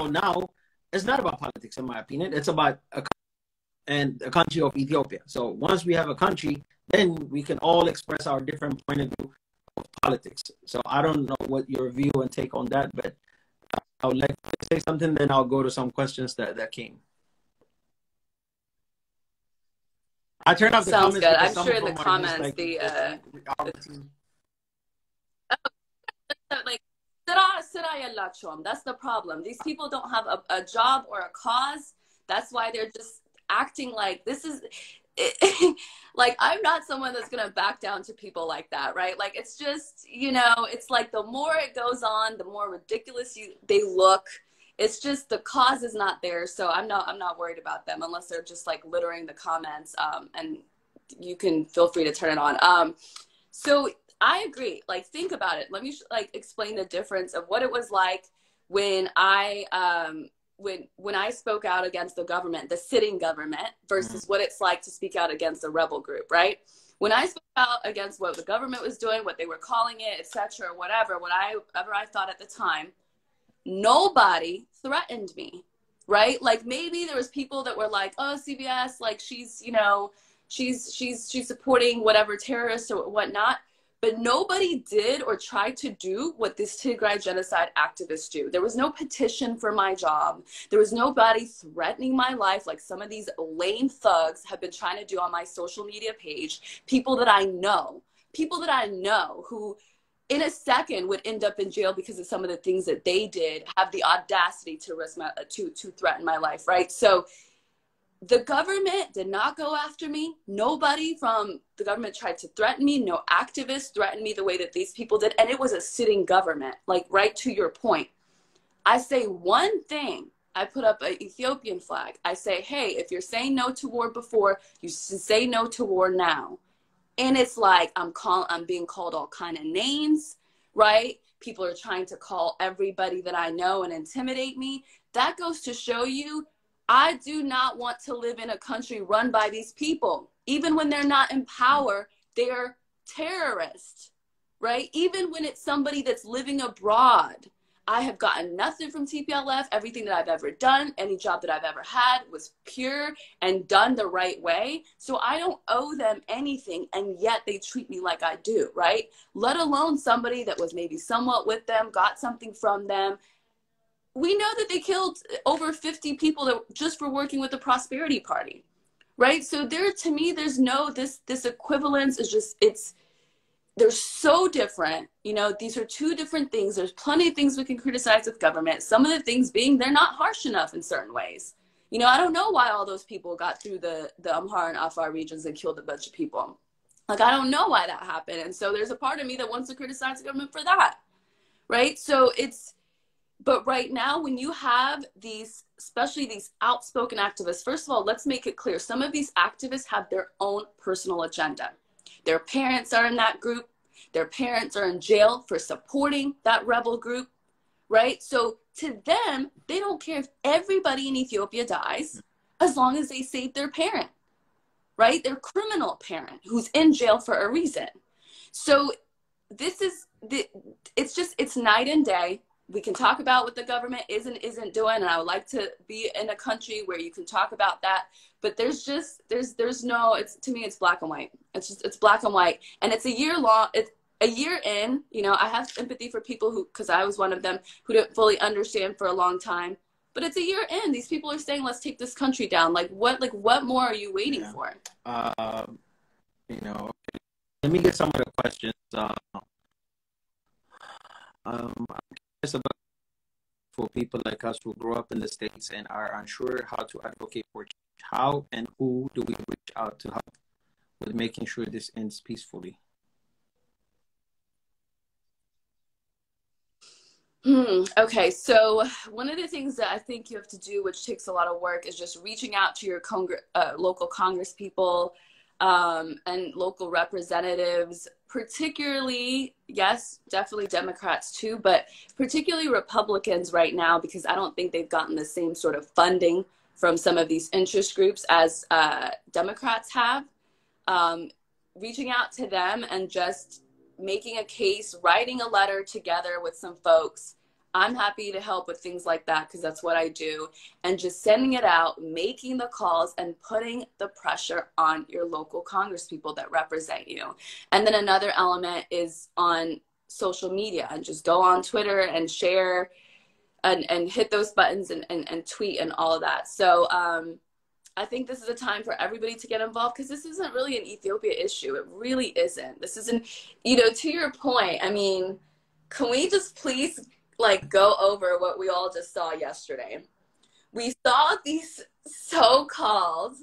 now, it's not about politics, in my opinion. It's about a country of Ethiopia. So once we have a country, then we can all express our different point of view of politics. So I don't know what your view and take on that, but I would like to say something, then I'll go to some questions that came. I turned off the Sounds comments. good. Because I'm some sure of in the them are just comments, like, like that's the problem. These people don't have a job or a cause. That's why they're just acting like this is like, I'm not someone that's gonna back down to people like that, right? Like, it's just, you know, it's like the more it goes on, the more ridiculous they look. It's just the cause is not there, so I'm not worried about them unless they're just like littering the comments. And you can feel free to turn it on. So I agree. Like, think about it. Let me like explain the difference of what it was like when I when I spoke out against the government, the sitting government, versus what it's like to speak out against a rebel group, right? When I spoke out against what the government was doing, what they were calling it, etc., whatever I thought at the time, nobody threatened me, right? Like, maybe there was people that were like, oh, CBS, like, she's, you know, she's supporting whatever terrorists or whatnot. But nobody did or tried to do what these Tigray genocide activists do. There was no petition for my job. There was nobody threatening my life like some of these lame thugs have been trying to do on my social media page. People that I know who in a second would end up in jail because of some of the things that they did, have the audacity to risk to threaten my life, right? So the government did not go after me. Nobody from the government tried to threaten me. No activists threatened me the way that these people did. And it was a sitting government, like, right to your point. I say one thing. I put up an Ethiopian flag. I say, hey, if you're saying no to war before, you should say no to war now. And it's like, I'm being called all kind of names, right? People are trying to call everybody that I know and intimidate me. That goes to show you, I do not want to live in a country run by these people. Even when they're not in power, they're terrorists, right? Even when it's somebody that's living abroad. I have gotten nothing from TPLF. Everything that I've ever done, any job that I've ever had was pure and done the right way. So I don't owe them anything, and yet they treat me like I do, right? Let alone somebody that was maybe somewhat with them, got something from them. We know that they killed over 50 people just for working with the Prosperity Party, right? So to me, there's no, this equivalence is just, they're so different. You know, these are two different things. There's plenty of things we can criticize with government. Some of the things being they're not harsh enough in certain ways. You know, I don't know why all those people got through the Amhara and Afar regions and killed a bunch of people. Like, I don't know why that happened. And so there's a part of me that wants to criticize the government for that, right? So but right now, when you have these, especially these outspoken activists, first of all, let's make it clear. Some of these activists have their own personal agenda. Their parents are in that group. Their parents are in jail for supporting that rebel group, right? So to them, they don't care if everybody in Ethiopia dies as long as they save their parent, right? Their criminal parent who's in jail for a reason. So it's night and day. We can talk about what the government isn't doing, and I would like to be in a country where you can talk about that. But there's no, to me, it's black and white. It's black and white, and it's a year long. It's a year in. You know, I have empathy for people because I was one of them who didn't fully understand for a long time. But it's a year in. These people are saying, "Let's take this country down." Like what more are you waiting for? You know, let me get some of the questions. About for people like us who grew up in the States and are unsure how to advocate for change. How and who do we reach out to help with making sure this ends peacefully? Okay, so one of the things that I think you have to do, which takes a lot of work, is just reaching out to your local Congress people and local representatives, particularly, yes, definitely Democrats too, but particularly Republicans right now, because I don't think they've gotten the same sort of funding from some of these interest groups as Democrats have. Reaching out to them and just making a case, writing a letter together with some folks. I'm happy to help with things like that because that's what I do. And just sending it out, making the calls, and putting the pressure on your local Congress people that represent you. And then another element is on social media, and just go on Twitter and share and hit those buttons and tweet and all of that. So I think this is a time for everybody to get involved, because this isn't really an Ethiopia issue. It really isn't. This isn't, you know, to your point, I mean, can we just please like go over what we all just saw yesterday? We saw these so-called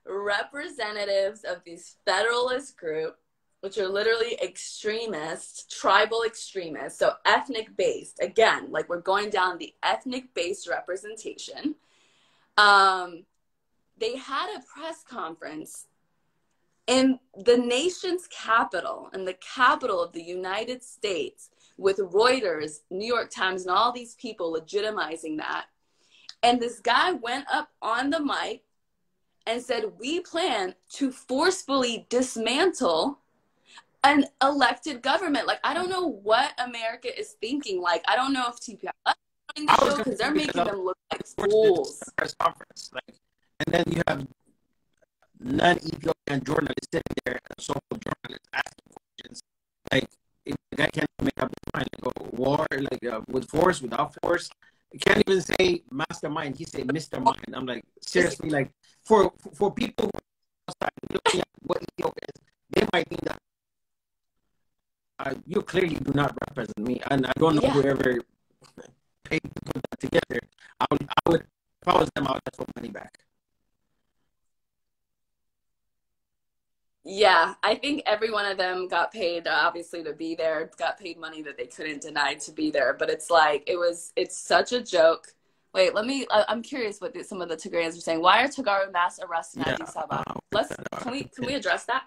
representatives of these federalist group, which are literally extremists, tribal extremists, so ethnic-based. Again, like we're going down the ethnic-based representation. They had a press conference in the nation's capital, in the capital of the United States, with Reuters, New York Times, and all these people legitimizing that. And this guy went up on the mic and said, we plan to forcefully dismantle an elected government. Like, I don't know what America is thinking. Like, I don't know if TPI is running the show, because they're making them look like fools. Press conference, like, and then you have non-Ethiopian journalists sitting there, so-called journalists asking questions. Like, if the guy can't make up his mind, like, oh, war, like with force, without force. He can't even say mastermind. He say Mr. Mind. I'm like, seriously, like, for people who are outside looking at what Ethiopia is, they might think that you clearly do not represent me, and I don't know whoever paid to put that together. I would, if I was them, I would ask for money back. Yeah, I think every one of them got paid, obviously, to be there, got paid money that they couldn't deny to be there. But it's like, it's such a joke. Wait, I'm curious what some of the Tigrayans are saying. Why are Tagaru mass arrests in Addis Ababa? Can we address that?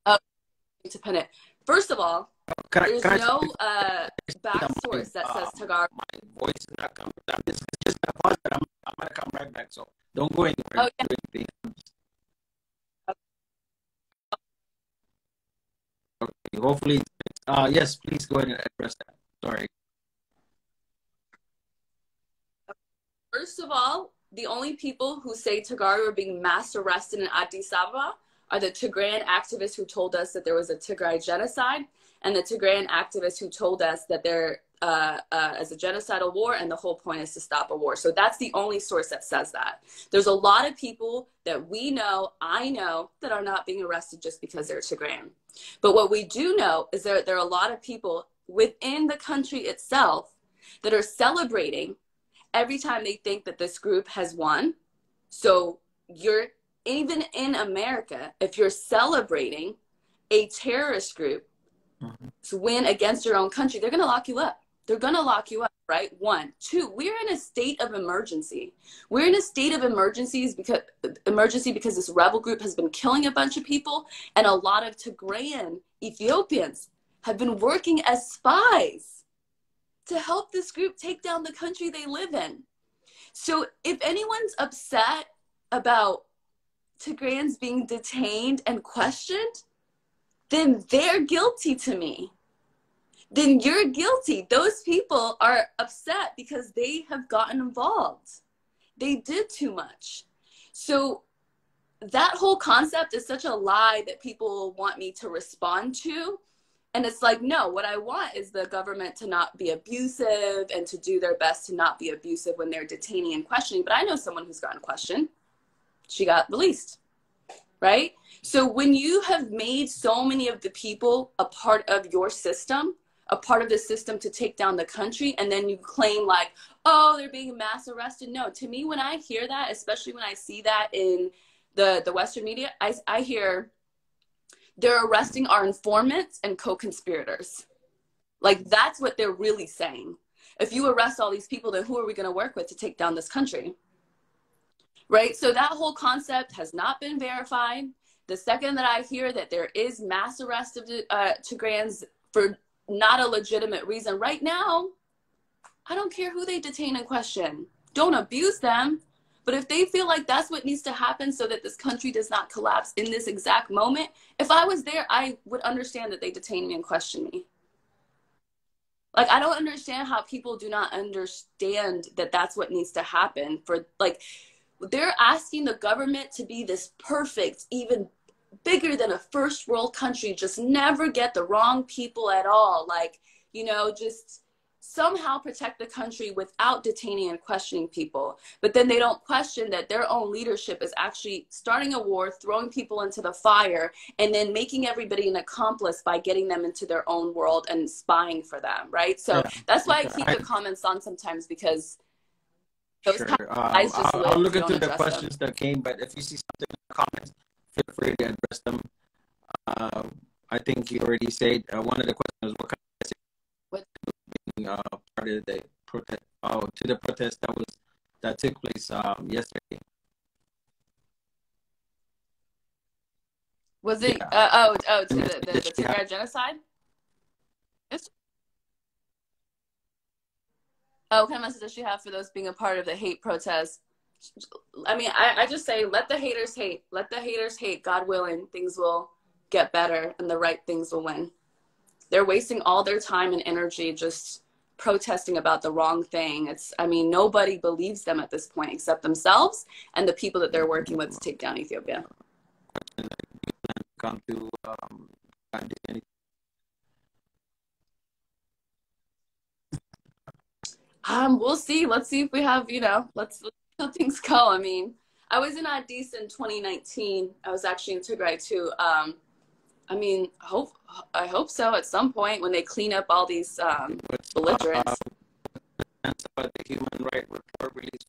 Oh, to pin it. First of all, there's no back source that says Tagaru. My voice is not coming down. This is just a pause, but I'm going to come right back. So don't go anywhere. Oh, yeah. Okay, hopefully, yes, please go ahead and address that. Sorry. First of all, the only people who say Tagaru are being mass arrested in Addis Ababa are the Tigrayan activists who told us that there was a Tigray genocide, and the Tigrayan activists who told us that there is a genocidal war and the whole point is to stop a war. So that's the only source that says that. There's a lot of people that we know, I know, that are not being arrested just because they're Tigrayan. But what we do know is that there are a lot of people within the country itself that are celebrating every time they think that this group has won. So even in America, if you're celebrating a terrorist group to win against your own country, they're going to lock you up. They're going to lock you up, right? 1. 2, we're in a state of emergency. We're in a state of emergency because this rebel group has been killing a bunch of people, and a lot of Tigrayan Ethiopians have been working as spies to help this group take down the country they live in. So if anyone's upset about Tigrayans being detained and questioned, then they're guilty to me. Then you're guilty. Those people are upset because they have gotten involved. They did too much. So that whole concept is such a lie that people want me to respond to. And it's like, no, what I want is the government to not be abusive and to do their best to not be abusive when they're detaining and questioning. But I know someone who's gotten questioned. She got released, right? So when you have made so many of the people a part of your system, a part of the system to take down the country, and then you claim like, oh, they're being mass arrested. No, to me, when I hear that, especially when I see that in the Western media, I hear they're arresting our informants and co-conspirators. Like, that's what they're really saying. If you arrest all these people, then who are we going to work with to take down this country? Right? So that whole concept has not been verified. The second that I hear that there is mass arrest of Tigrayans for not a legitimate reason right now, I don't care who they detain and question. Don't abuse them. But if they feel like that's what needs to happen so that this country does not collapse in this exact moment, if I was there, I would understand that they detain me and question me. Like, I don't understand how people do not understand that that's what needs to happen. For, like, they're asking the government to be this perfect, even bigger than a first world country, just never get the wrong people at all. Like, you know, just somehow protect the country without detaining and questioning people. But then they don't question that their own leadership is actually starting a war, throwing people into the fire, and then making everybody an accomplice by getting them into their own world and spying for them, right? So that's why I keep the comments on sometimes, because those guys just live. I'll look into the questions that came, but if you see something in the comments, feel free to address them. I think you already said one of the questions was what kind of part of the protest, to the protest that took place yesterday. Was it to the Tigray genocide? What kind of message does she have for those being a part of the hate protest? I mean, I just say, let the haters hate. Let the haters hate. God willing, things will get better and the right things will win. They're wasting all their time and energy just protesting about the wrong thing. I mean, nobody believes them at this point except themselves and the people that they're working with to take down Ethiopia. We'll see. Let's see if we have, let's see how things go. I mean, I was in Addis in 2019. I was actually in Tigray too. I mean, I hope so at some point when they clean up all these belligerents. About the human rights report released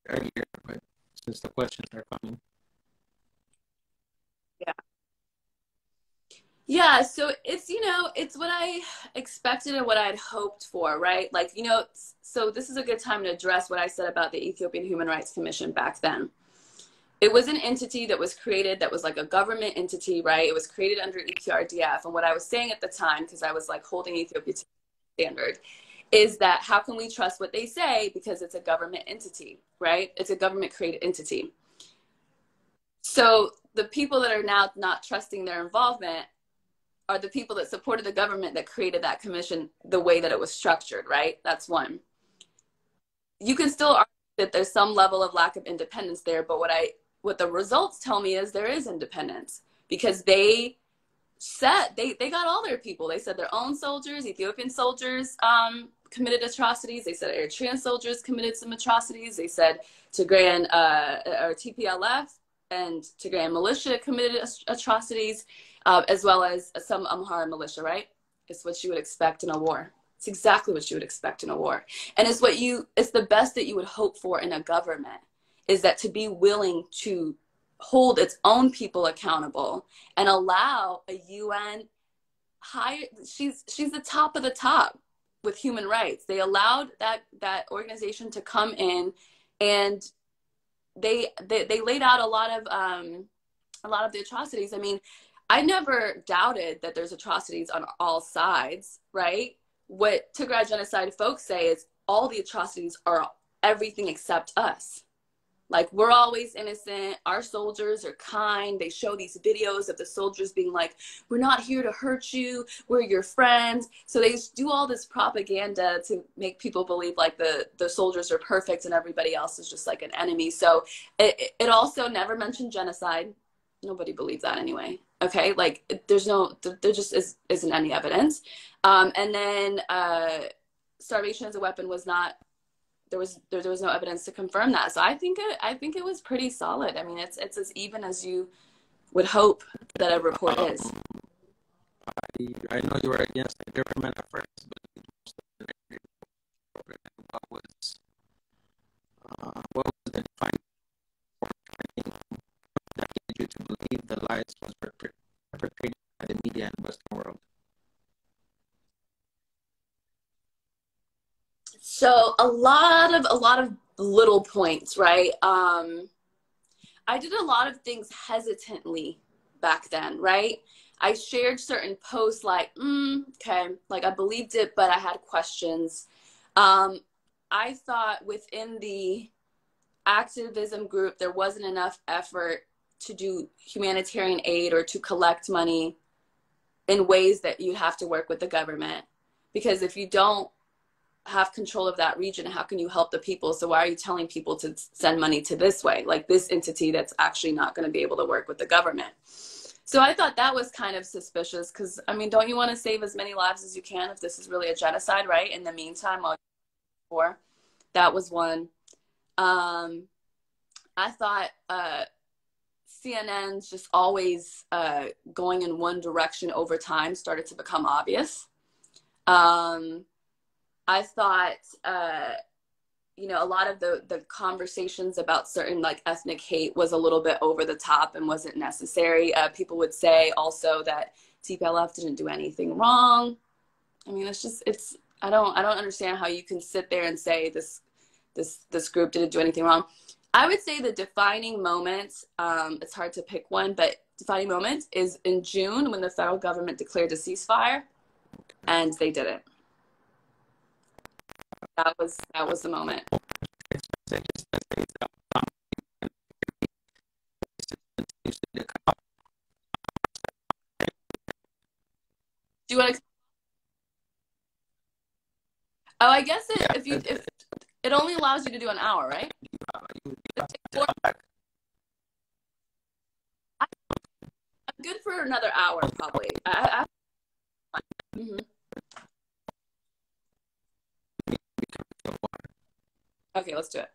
earlier, but since the questions are coming. Yeah, so it's, it's what I expected and what I'd hoped for, right? Like, so this is a good time to address what I said about the Ethiopian Human Rights Commission back then. It was an entity that was created that was like a government entity, right? It was created under EPRDF. And what I was saying at the time, because I was like holding Ethiopia to standard, is that how can we trust what they say? Because it's a government entity, right? It's a government created entity. So the people that are now not trusting their involvement are the people that supported the government that created that commission the way that it was structured, right? That's one. You can still argue that there's some level of lack of independence there, but what the results tell me is there is independence, because they got all their people. They said their own soldiers, Ethiopian soldiers, committed atrocities. They said Eritrean soldiers committed some atrocities. They said Tigrayan or TPLF and Tigrayan militia committed atrocities, as well as some Amhara militia, right? It's what you would expect in a war. It's exactly what you would expect in a war. And it's the best that you would hope for in a government, is that to be willing to hold its own people accountable and allow a UN she's the top of the top with human rights. They allowed that organization to come in, and they laid out a lot of the atrocities. I mean, I never doubted that there's atrocities on all sides, right? What Tigray genocide folks say is all the atrocities are everything except us. Like, we're always innocent. Our soldiers are kind. They show these videos of the soldiers being like, we're not here to hurt you. We're your friends. So they do all this propaganda to make people believe like the soldiers are perfect and everybody else is just like an enemy. So it also never mentioned genocide. Nobody believed that anyway. Okay, like there just isn't any evidence. And then starvation as a weapon was not. There was no evidence to confirm that. So I think it was pretty solid. I mean, it's as even as you would hope that a report is. I know you were against the government at first, but what was the defining that led you to believe the lies was perpetrated by the media and Western world? So a lot of little points, right? I did a lot of things hesitantly back then, right? I shared certain posts like, okay, like I believed it, but I had questions. I thought within the activism group, there wasn't enough effort to do humanitarian aid or to collect money in ways that you have to work with the government. Because if you don't have control of that region, how can you help the people? So why are you telling people to send money to this way, like this entity that's actually not going to be able to work with the government? So I thought that was kind of suspicious because, I mean, don't you want to save as many lives as you can if this is really a genocide, right? In the meantime, that was one. I thought CNN's just always going in one direction over time started to become obvious. I thought, you know, a lot of the conversations about certain like ethnic hate was a little bit over the top and wasn't necessary. People would say also that TPLF didn't do anything wrong. I mean, I don't understand how you can sit there and say this group didn't do anything wrong. I would say the defining moment, it's hard to pick one, but defining moment is in June when the federal government declared a ceasefire, and they didn't. That was the moment. Do you want to? Oh, I guess if it only allows you to do an hour, right? I'm good for another hour, probably. Mhm. Okay, let's do it.